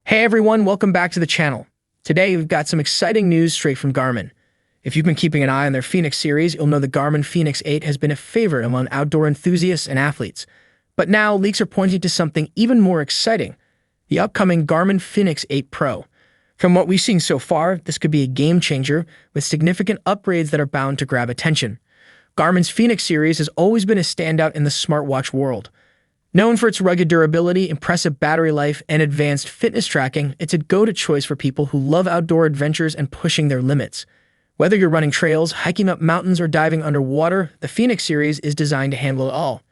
Hey everyone, welcome back to the channel. Today we've got some exciting news straight from Garmin. If you've been keeping an eye on their Fenix series, you'll know the Garmin fenix 8 has been a favorite among outdoor enthusiasts and athletes. But now leaks are pointing to something even more exciting, the upcoming Garmin fenix 8 Pro. From what we've seen so far, this could be a game changer with significant upgrades that are bound to grab attention. Garmin's Fenix series has always been a standout in the smartwatch world. Known for its rugged durability, impressive battery life, and advanced fitness tracking, it's a go-to choice for people who love outdoor adventures and pushing their limits. Whether you're running trails, hiking up mountains, or diving underwater, the Fenix series is designed to handle it all.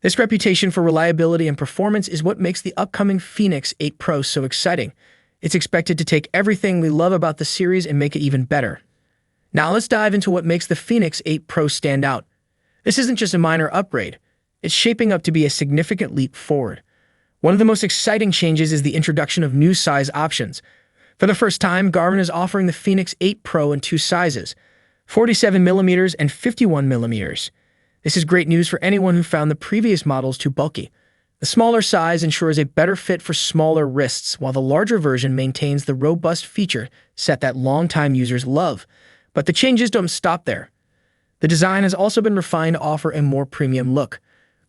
This reputation for reliability and performance is what makes the upcoming Fenix 8 Pro so exciting. It's expected to take everything we love about the series and make it even better. Now let's dive into what makes the Fenix 8 Pro stand out. This isn't just a minor upgrade. It's shaping up to be a significant leap forward. One of the most exciting changes is the introduction of new size options. For the first time, Garmin is offering the Fenix 8 Pro in two sizes, 47mm and 51mm. This is great news for anyone who found the previous models too bulky. The smaller size ensures a better fit for smaller wrists, while the larger version maintains the robust feature set that longtime users love. But the changes don't stop there. The design has also been refined to offer a more premium look.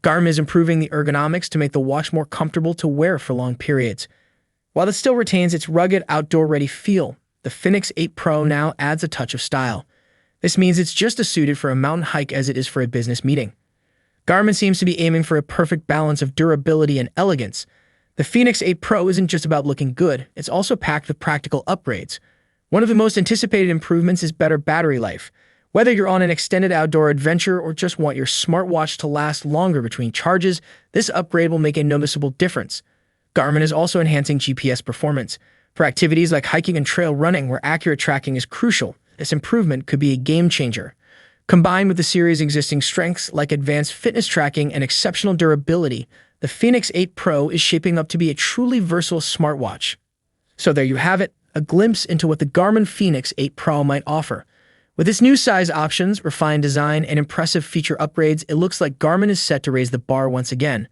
Garmin is improving the ergonomics to make the watch more comfortable to wear for long periods. While it still retains its rugged, outdoor-ready feel, the Fenix 8 Pro now adds a touch of style. This means it's just as suited for a mountain hike as it is for a business meeting. Garmin seems to be aiming for a perfect balance of durability and elegance. The Fenix 8 Pro isn't just about looking good, it's also packed with practical upgrades. One of the most anticipated improvements is better battery life. Whether you're on an extended outdoor adventure or just want your smartwatch to last longer between charges, this upgrade will make a noticeable difference. Garmin is also enhancing GPS performance. For activities like hiking and trail running, where accurate tracking is crucial, this improvement could be a game changer. Combined with the series' existing strengths like advanced fitness tracking and exceptional durability, the Fenix 8 Pro is shaping up to be a truly versatile smartwatch. So there you have it, a glimpse into what the Garmin Fenix 8 Pro might offer. With its new size options, refined design, and impressive feature upgrades, it looks like Garmin is set to raise the bar once again.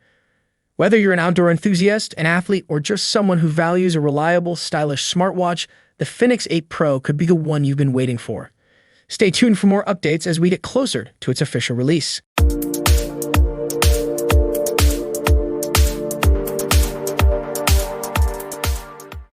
Whether you're an outdoor enthusiast, an athlete, or just someone who values a reliable, stylish smartwatch, the Fenix 8 Pro could be the one you've been waiting for. Stay tuned for more updates as we get closer to its official release.